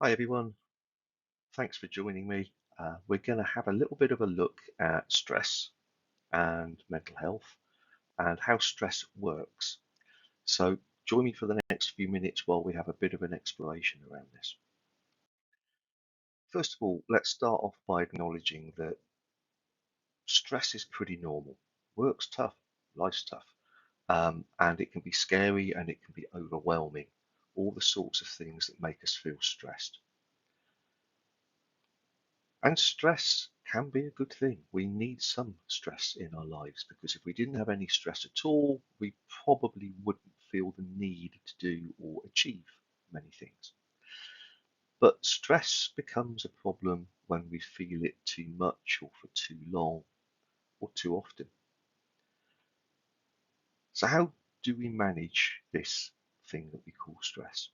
Hi everyone, thanks for joining me. We're going to have a little bit of a look at stress and mental health and how stress works. So join me for the next few minutes while we have a bit of an exploration around this. First of all, let's start off by acknowledging that stress is pretty normal. Work's tough, life's tough, and it can be scary and it can be overwhelming. All the sorts of things that make us feel stressed. And stress can be a good thing. We need some stress in our lives because if we didn't have any stress at all, we probably wouldn't feel the need to do or achieve many things. But stress becomes a problem when we feel it too much or for too long or too often. So, how do we manage this thing that we call stress?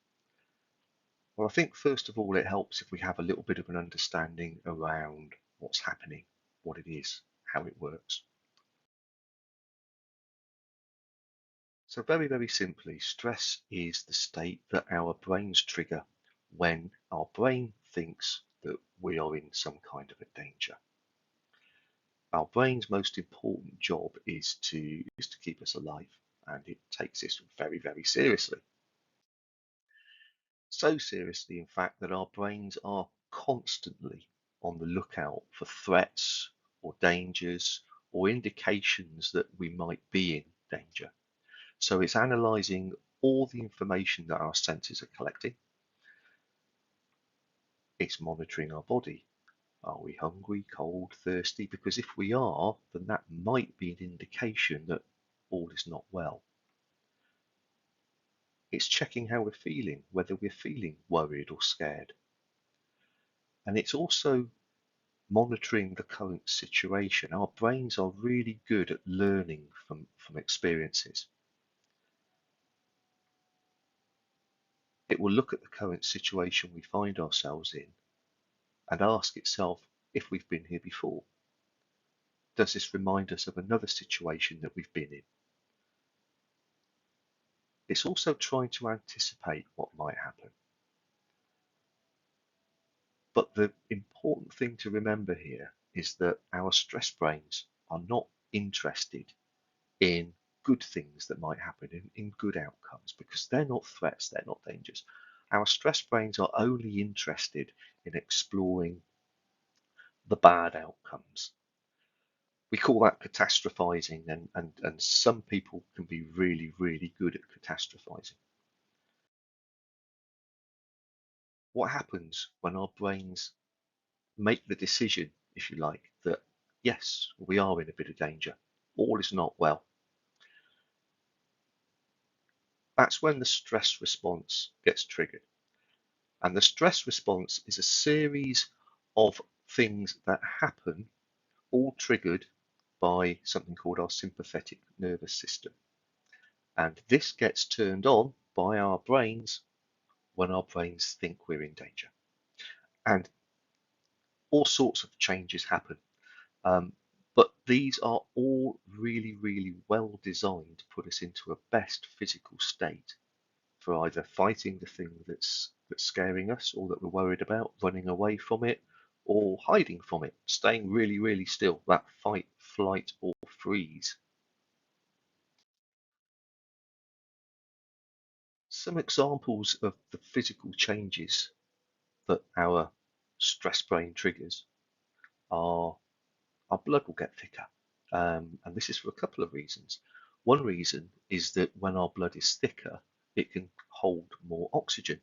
Well, I think first of all, it helps if we have a little bit of an understanding around what's happening, what it is, how it works. So very simply, stress is the state that our brains trigger when our brain thinks that we are in some kind of a danger. Our brain's most important job is to keep us alive, and it takes this very seriously. So seriously, in fact, that our brains are constantly on the lookout for threats or dangers or indications that we might be in danger. So it's analysing all the information that our senses are collecting. It's monitoring our body. Are we hungry, cold, thirsty? Because if we are, then that might be an indication that all is not well. It's checking how we're feeling, whether we're feeling worried or scared. And it's also monitoring the current situation. Our brains are really good at learning from experiences. It will look at the current situation we find ourselves in and ask itself if we've been here before. Does this remind us of another situation that we've been in? It's also trying to anticipate what might happen. But the important thing to remember here is that our stress brains are not interested in good things that might happen, in good outcomes, because they're not threats, they're not dangers. Our stress brains are only interested in exploring the bad outcomes. We call that catastrophizing, and some people can be really good at catastrophizing. What happens when our brains make the decision, if you like, that yes, we are in a bit of danger, all is not well? That's when the stress response gets triggered. And the stress response is a series of things that happen, all triggered by something called our sympathetic nervous system. And this gets turned on by our brains when our brains think we're in danger. And all sorts of changes happen. Um, but these are all really well designed to put us into a best physical state for either fighting the thing that's scaring us or that we're worried about, running away from it, or hiding from it, staying really still, that fight, flight, or freeze. Some examples of the physical changes that our stress brain triggers are our blood will get thicker. And this is for a couple of reasons. One reason is that when our blood is thicker, it can hold more oxygen.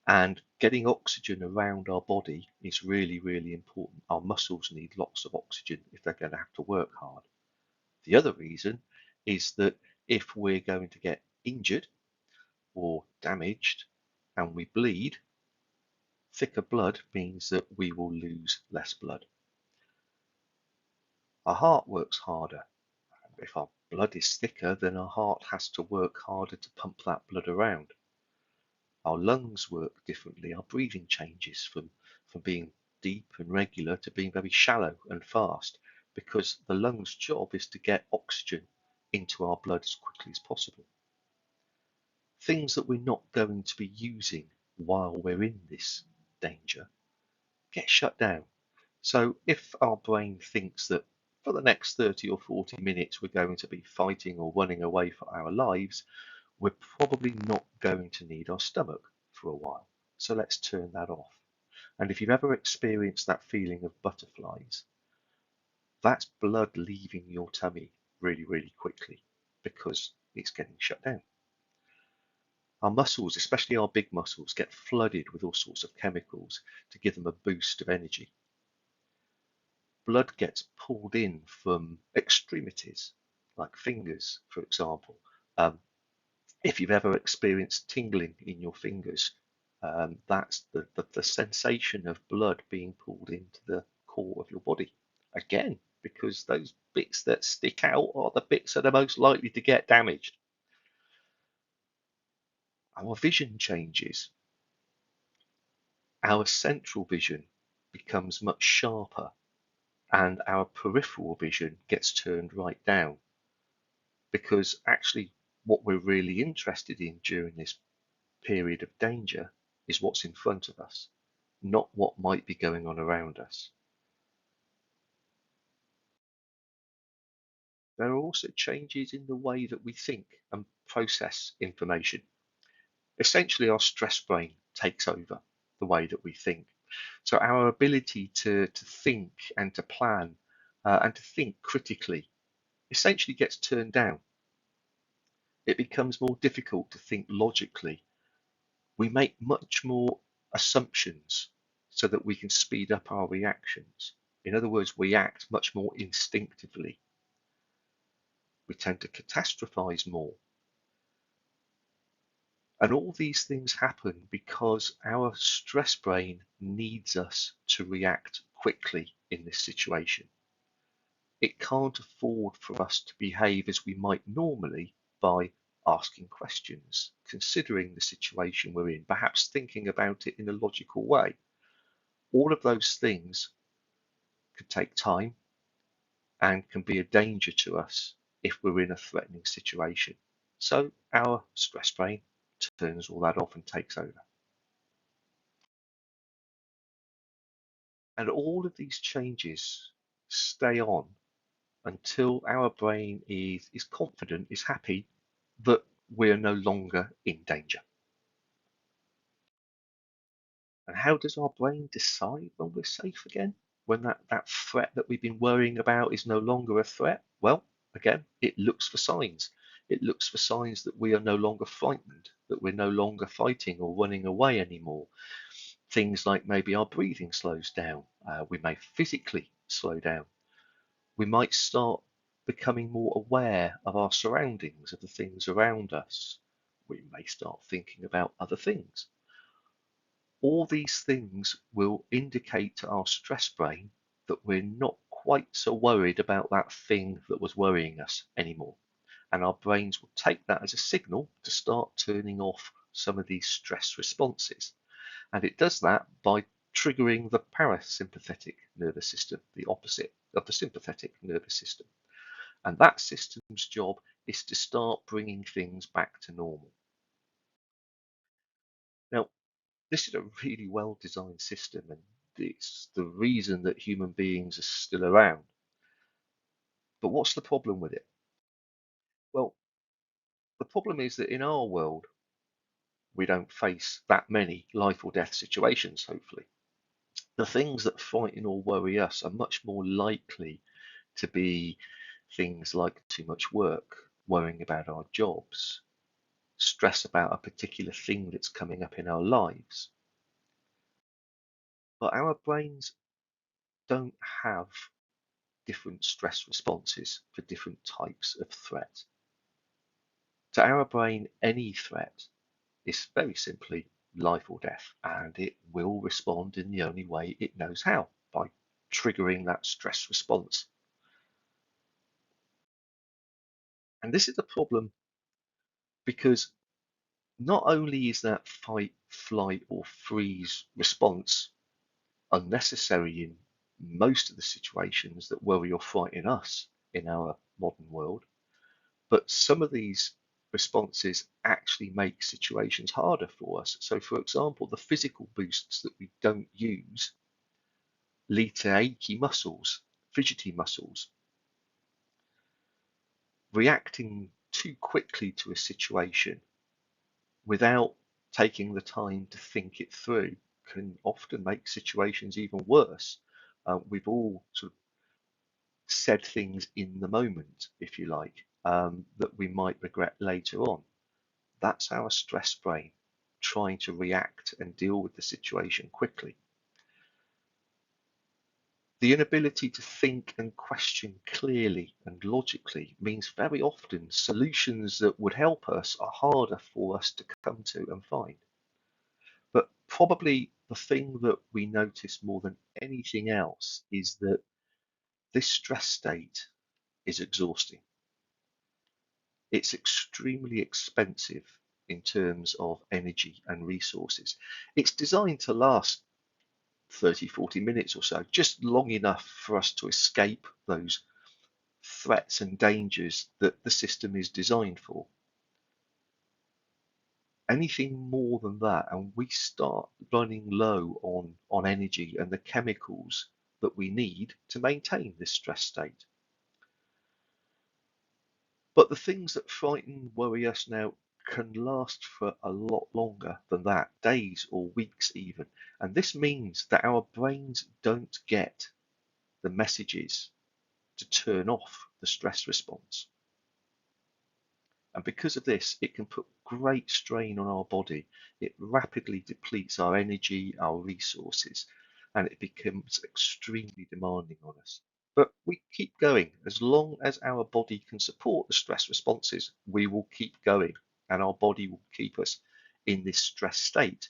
And getting oxygen around our body is really important. Our muscles need lots of oxygen if they're going to have to work hard. The other reason is that if we're going to get injured or damaged and we bleed, thicker blood means that we will lose less blood. Our heart works harder. If our blood is thicker, then our heart has to work harder to pump that blood around. Our lungs work differently. Our breathing changes from being deep and regular to being very shallow and fast, because the lungs' job is to get oxygen into our blood as quickly as possible. Things that we're not going to be using while we're in this danger gets shut down. So if our brain thinks that for the next 30 or 40 minutes we're going to be fighting or running away for our lives, we're probably not going to need our stomach for a while. So let's turn that off. And if you've ever experienced that feeling of butterflies, that's blood leaving your tummy really, really quickly because it's getting shut down. Our muscles, especially our big muscles, get flooded with all sorts of chemicals to give them a boost of energy. Blood gets pulled in from extremities, like fingers, for example. If you've ever experienced tingling in your fingers, that's the sensation of blood being pulled into the core of your body. Again, because those bits that stick out are the bits that are most likely to get damaged. Our vision changes. Our central vision becomes much sharper and our peripheral vision gets turned right down, because actually what we're really interested in during this period of danger is what's in front of us, not what might be going on around us. There are also changes in the way that we think and process information. Essentially, our stress brain takes over the way that we think. So our ability to think and to plan and to think critically essentially gets turned down. It becomes more difficult to think logically. We make much more assumptions so that we can speed up our reactions. In other words, we act much more instinctively. We tend to catastrophize more. And all these things happen because our stress brain needs us to react quickly in this situation. It can't afford for us to behave as we might normally by asking questions, considering the situation we're in, perhaps thinking about it in a logical way. All of those things could take time and can be a danger to us if we're in a threatening situation. So our stress brain turns all that off and takes over. And all of these changes stay on until our brain is confident, is happy that we're no longer in danger. And how does our brain decide when we're safe again? When that threat that we've been worrying about is no longer a threat? Well, again, it looks for signs. It looks for signs that we are no longer frightened, that we're no longer fighting or running away anymore. Things like maybe our breathing slows down. We may physically slow down. We might start becoming more aware of our surroundings, of the things around us. We may start thinking about other things. All these things will indicate to our stress brain that we're not quite so worried about that thing that was worrying us anymore. And our brains will take that as a signal to start turning off some of these stress responses. And it does that by triggering the parasympathetic nervous system, the opposite of the sympathetic nervous system. And that system's job is to start bringing things back to normal. Now, this is a really well designed system, and it's the reason that human beings are still around. But what's the problem with it? Well, the problem is that in our world, we don't face that many life or death situations, hopefully. The things that frighten or worry us are much more likely to be things like too much work, worrying about our jobs, stress about a particular thing that's coming up in our lives. But our brains don't have different stress responses for different types of threat. To our brain, any threat is very simply life or death, and it will respond in the only way it knows how, by triggering that stress response. And this is a problem because not only is that fight, flight, or freeze response unnecessary in most of the situations that worry or frighten us in our modern world, but some of these responses actually make situations harder for us. So, for example, the physical boosts that we don't use lead to achy muscles, fidgety muscles. Reacting too quickly to a situation without taking the time to think it through can often make situations even worse. We've all sort of said things in the moment, if you like, that we might regret later on. That's our stress brain trying to react and deal with the situation quickly. The inability to think and question clearly and logically means very often solutions that would help us are harder for us to come to and find. But probably the thing that we notice more than anything else is that this stress state is exhausting. It's extremely expensive in terms of energy and resources. It's designed to last 30, 40 minutes or so, just long enough for us to escape those threats and dangers that the system is designed for. Anything more than that, and we start running low on energy and the chemicals that we need to maintain this stress state. But the things that frighten, worry us now can last for a lot longer than that, days or weeks even. And this means that our brains don't get the messages to turn off the stress response. And because of this, it can put great strain on our body. It rapidly depletes our energy, our resources, and it becomes extremely demanding on us. But we keep going. As long as our body can support the stress responses, we will keep going, and our body will keep us in this stress state.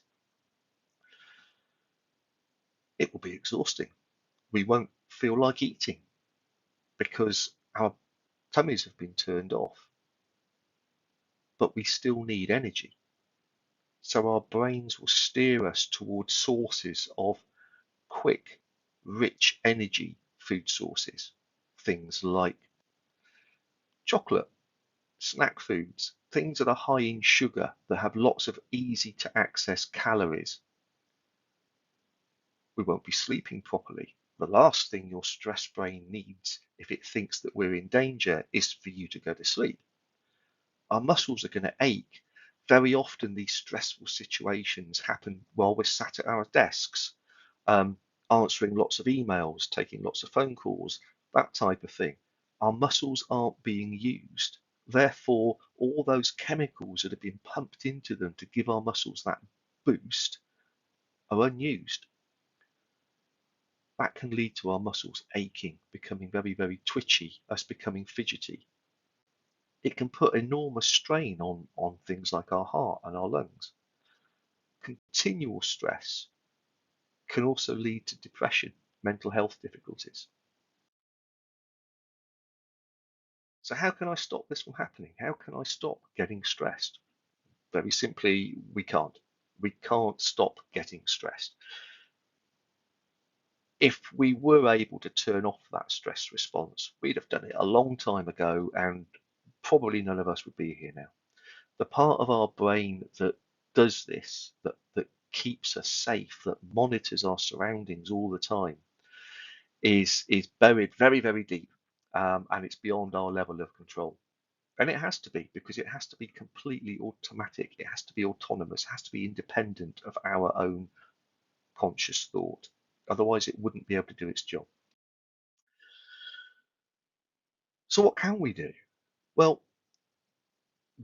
It will be exhausting. We won't feel like eating because our tummies have been turned off, but we still need energy. So our brains will steer us towards sources of quick, rich energy food sources. Things like chocolate, snack foods, things that are high in sugar, that have lots of easy to access calories. We won't be sleeping properly. The last thing your stress brain needs, if it thinks that we're in danger, is for you to go to sleep. Our muscles are going to ache. Very often, these stressful situations happen while we're sat at our desks, answering lots of emails, taking lots of phone calls, that type of thing. Our muscles aren't being used. Therefore, all those chemicals that have been pumped into them to give our muscles that boost are unused. That can lead to our muscles aching, becoming very, very twitchy, us becoming fidgety. It can put enormous strain on things like our heart and our lungs. Continual stress can also lead to depression, mental health difficulties. So how can I stop this from happening? How can I stop getting stressed? Very simply, we can't. We can't stop getting stressed. If we were able to turn off that stress response, we'd have done it a long time ago, and probably none of us would be here now. The part of our brain that does this, that keeps us safe, that monitors our surroundings all the time, is buried very, very deep, and it's beyond our level of control. And it has to be, because it has to be completely automatic. It has to be autonomous. It has to be independent of our own conscious thought. Otherwise, it wouldn't be able to do its job. So what can we do? Well,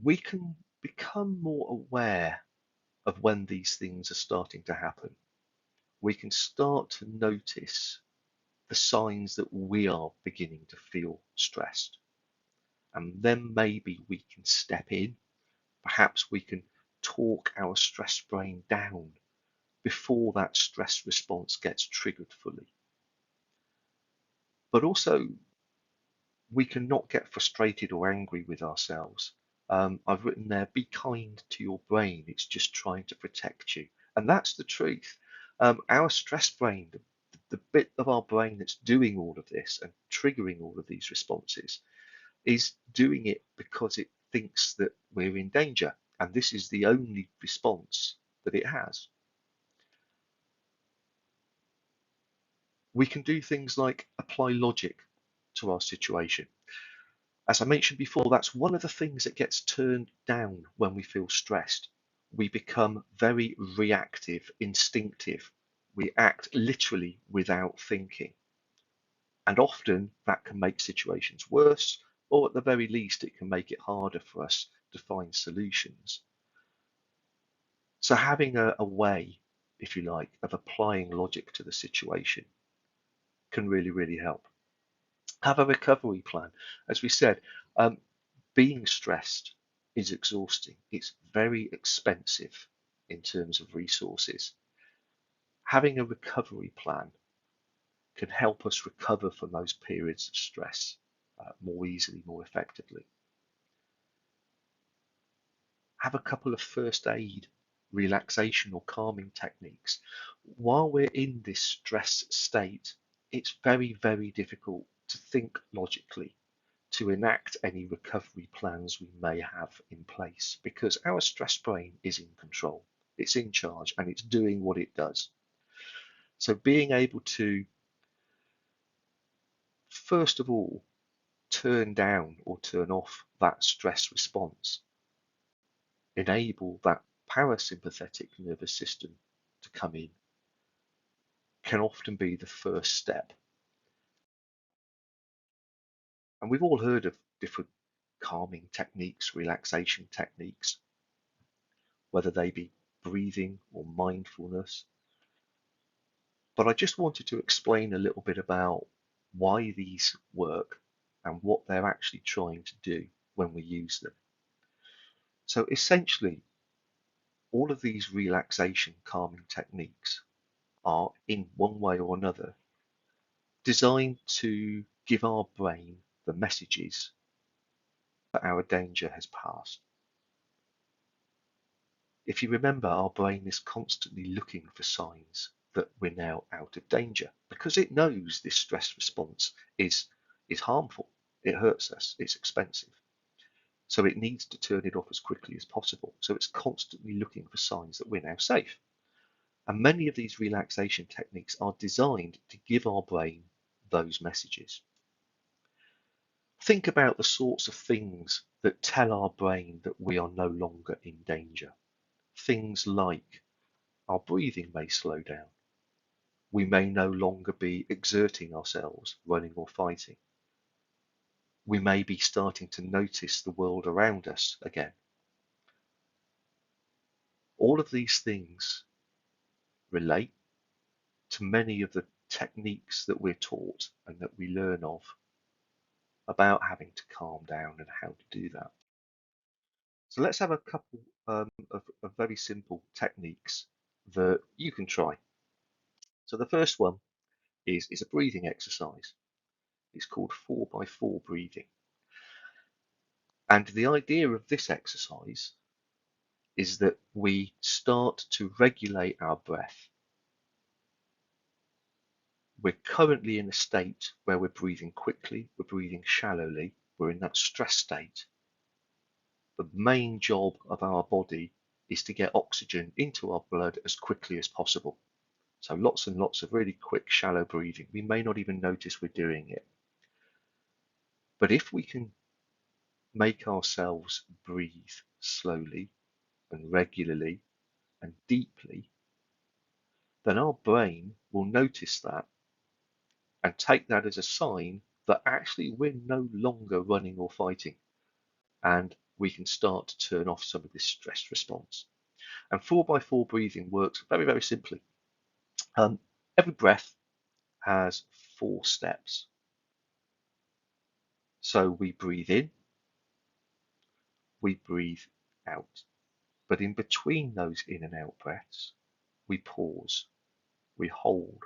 we can become more aware of when these things are starting to happen. We can start to notice the signs that we are beginning to feel stressed. And then maybe we can step in. Perhaps we can talk our stress brain down before that stress response gets triggered fully. But also, we can not get frustrated or angry with ourselves. I've written there, be kind to your brain. It's just trying to protect you. And that's the truth. Our stress brain, the bit of our brain that's doing all of this and triggering all of these responses, is doing it because it thinks that we're in danger, and this is the only response that it has. We can do things like apply logic to our situation. As I mentioned before, that's one of the things that gets turned down when we feel stressed. We become very reactive, instinctive. We act literally without thinking. And often that can make situations worse, or at the very least, it can make it harder for us to find solutions. So having a way, if you like, of applying logic to the situation can really, really help. Have a recovery plan. As we said, being stressed is exhausting. It's very expensive in terms of resources. Having a recovery plan can help us recover from those periods of stress more easily, more effectively. Have a couple of first aid, relaxation or calming techniques. While we're in this stress state, it's very, very difficult to think logically, to enact any recovery plans we may have in place, because our stress brain is in control, it's in charge, and it's doing what it does. So being able to, first of all, turn down or turn off that stress response, enable that parasympathetic nervous system to come in, can often be the first step. And we've all heard of different calming techniques, relaxation techniques, whether they be breathing or mindfulness. But I just wanted to explain a little bit about why these work and what they're actually trying to do when we use them. So essentially, all of these relaxation calming techniques are, in one way or another, designed to give our brain the messages that our danger has passed. If you remember, our brain is constantly looking for signs that we're now out of danger, because it knows this stress response is harmful. It hurts us. It's expensive. So it needs to turn it off as quickly as possible. So it's constantly looking for signs that we're now safe. And many of these relaxation techniques are designed to give our brain those messages. Think about the sorts of things that tell our brain that we are no longer in danger. Things like our breathing may slow down. We may no longer be exerting ourselves, running or fighting. We may be starting to notice the world around us again. All of these things relate to many of the techniques that we're taught and that we learn of about having to calm down and how to do that. So let's have a couple of very simple techniques that you can try. So the first one is a breathing exercise. It's called 4x4 breathing. And the idea of this exercise is that we start to regulate our breath. We're currently in a state where we're breathing quickly, we're breathing shallowly, we're in that stress state. The main job of our body is to get oxygen into our blood as quickly as possible. So lots and lots of really quick, shallow breathing. We may not even notice we're doing it. But if we can make ourselves breathe slowly and regularly and deeply, then our brain will notice that and take that as a sign that actually we're no longer running or fighting, and we can start to turn off some of this stress response. And 4x4 breathing works very, very simply. Every breath has 4 steps. So we breathe in, we breathe out. But in between those in and out breaths, we pause, we hold,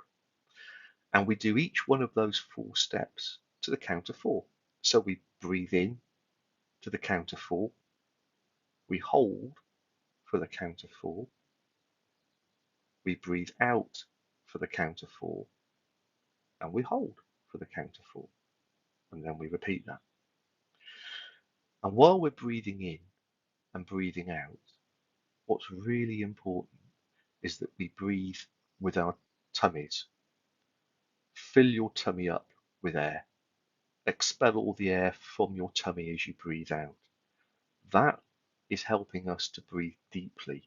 and we do each one of those 4 steps to the count of 4. So we breathe in to the count of 4, we hold for the count of 4, we breathe out for the count of 4, and we hold for the count of 4. And then we repeat that. And while we're breathing in and breathing out, what's really important is that we breathe with our tummies. Fill your tummy up with air. Expel all the air from your tummy as you breathe out. That is helping us to breathe deeply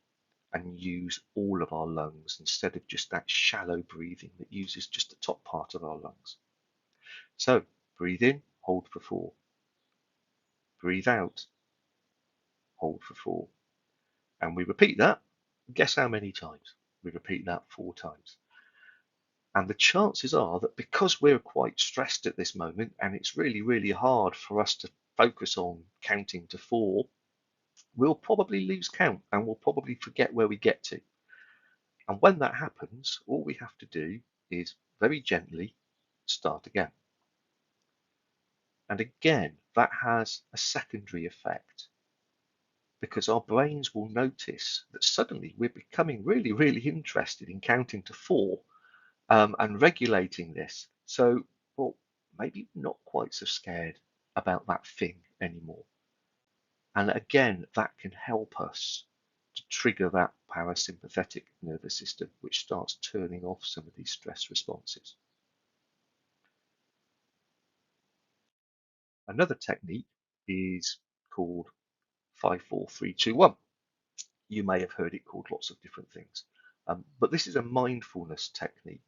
and use all of our lungs instead of just that shallow breathing that uses just the top part of our lungs. So breathe in, hold for 4. Breathe out, hold for 4. And we repeat that. Guess how many times? We repeat that 4 times. And the chances are that because we're quite stressed at this moment and it's really, really hard for us to focus on counting to 4, we'll probably lose count and we'll probably forget where we get to. And when that happens, all we have to do is very gently start again. And again, that has a secondary effect because our brains will notice that suddenly we're becoming really, really interested in counting to 4 and regulating this. So, well, maybe not quite so scared about that thing anymore. And again, that can help us to trigger that parasympathetic nervous system, which starts turning off some of these stress responses. Another technique is called 5-4-3-2-1. You may have heard it called lots of different things, but this is a mindfulness technique.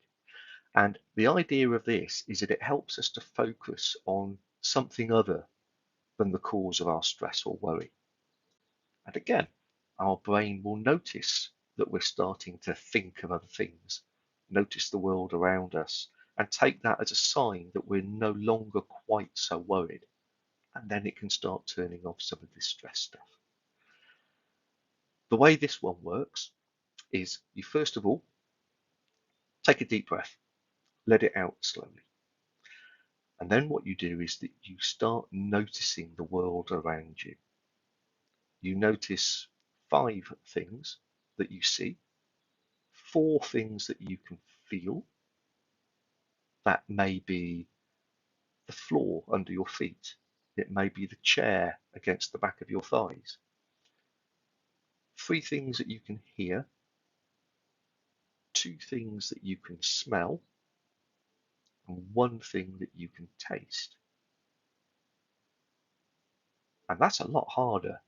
And the idea of this is that it helps us to focus on something other than the cause of our stress or worry. And again, our brain will notice that we're starting to think of other things, notice the world around us, and take that as a sign that we're no longer quite so worried. And then it can start turning off some of this stress stuff. The way this one works is you first of all take a deep breath, let it out slowly. And then what you do is that you start noticing the world around you. You notice 5 things that you see, 4 things that you can feel. That may be the floor under your feet. It may be the chair against the back of your thighs. 3 things that you can hear, 2 things that you can smell, and 1 thing that you can taste. And that's a lot harder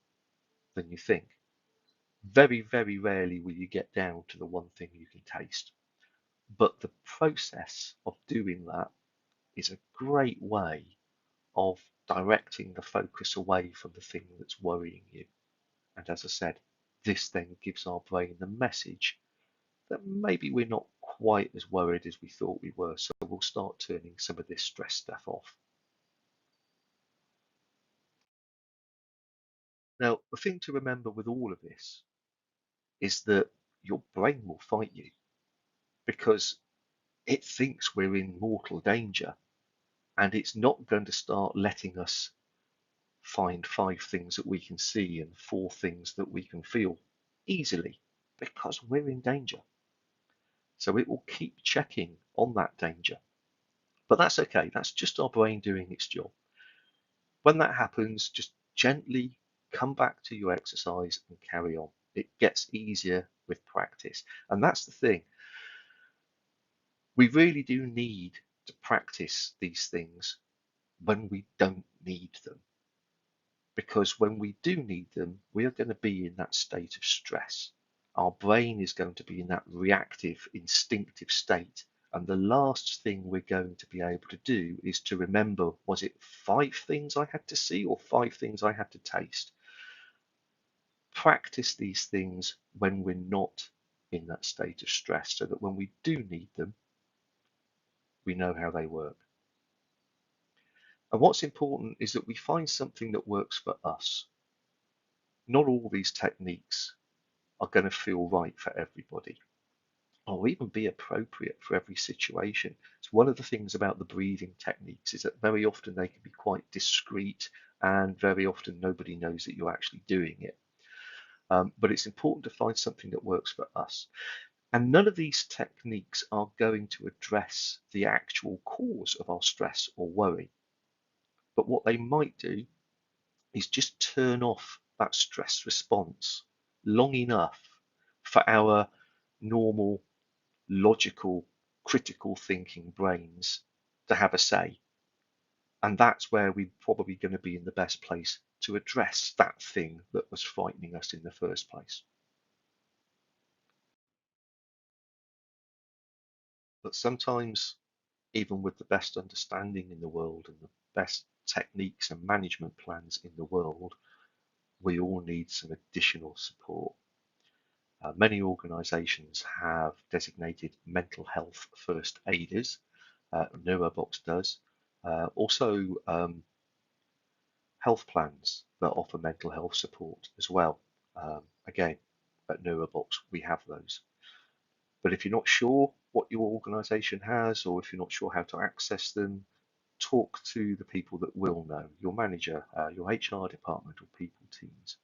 than you think. Very, very rarely will you get down to the 1 thing you can taste. But the process of doing that is a great way of directing the focus away from the thing that's worrying you. And as I said, this then gives our brain the message that maybe we're not quite as worried as we thought we were. So we'll start turning some of this stress stuff off. Now, the thing to remember with all of this is that your brain will fight you because it thinks we're in mortal danger and it's not going to start letting us find 5 things that we can see and 4 things that we can feel easily because we're in danger. So it will keep checking on that danger. But that's okay. That's just our brain doing its job. When that happens, just gently come back to your exercise and carry on. It gets easier with practice. And that's the thing. We really do need to practice these things when we don't need them. Because when we do need them, we are going to be in that state of stress. Our brain is going to be in that reactive, instinctive state. And the last thing we're going to be able to do is to remember, was it 5 things I had to see or 5 things I had to taste? Practice these things when we're not in that state of stress so that when we do need them, we know how they work. And what's important is that we find something that works for us. Not all these techniques are going to feel right for everybody or even be appropriate for every situation. So one of the things about the breathing techniques is that very often they can be quite discreet and very often nobody knows that you're actually doing it. But it's important to find something that works for us. And none of these techniques are going to address the actual cause of our stress or worry. But what they might do is just turn off that stress response long enough for our normal, logical, critical thinking brains to have a say. And that's where we're probably going to be in the best place to address that thing that was frightening us in the first place. But sometimes, even with the best understanding in the world and the best techniques and management plans in the world, we all need some additional support. Many organisations have designated mental health first aiders. Neurobox does. Also, health plans that offer mental health support as well. Again, at Neurobox, we have those. But if you're not sure what your organisation has, or if you're not sure how to access them, talk to the people that will know, your manager, your HR department, or people teams.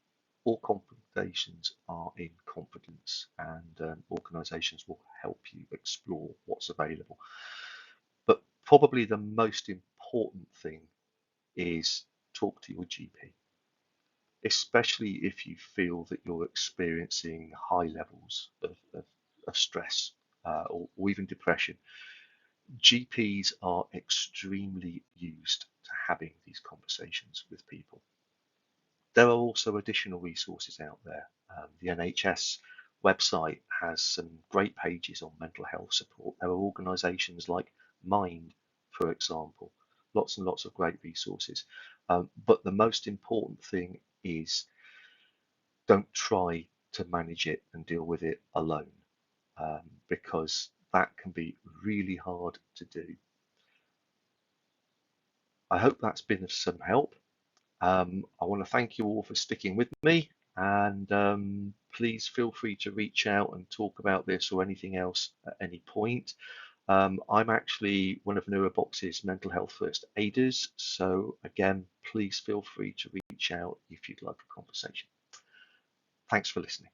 All conversations are in confidence, and organisations will help you explore what's available. But probably the most important thing is talk to your GP, especially if you feel that you're experiencing high levels of stress or even depression. GPs are extremely used to having these conversations with people. There are also additional resources out there. The NHS website has some great pages on mental health support. There are organisations like Mind, for example, lots and lots of great resources. But the most important thing is don't try to manage it and deal with it alone, because that can be really hard to do. I hope that's been of some help. I want to thank you all for sticking with me, and please feel free to reach out and talk about this or anything else at any point. I'm actually one of Neurobox's mental health first aiders, so again, please feel free to reach out if you'd like a conversation. Thanks for listening.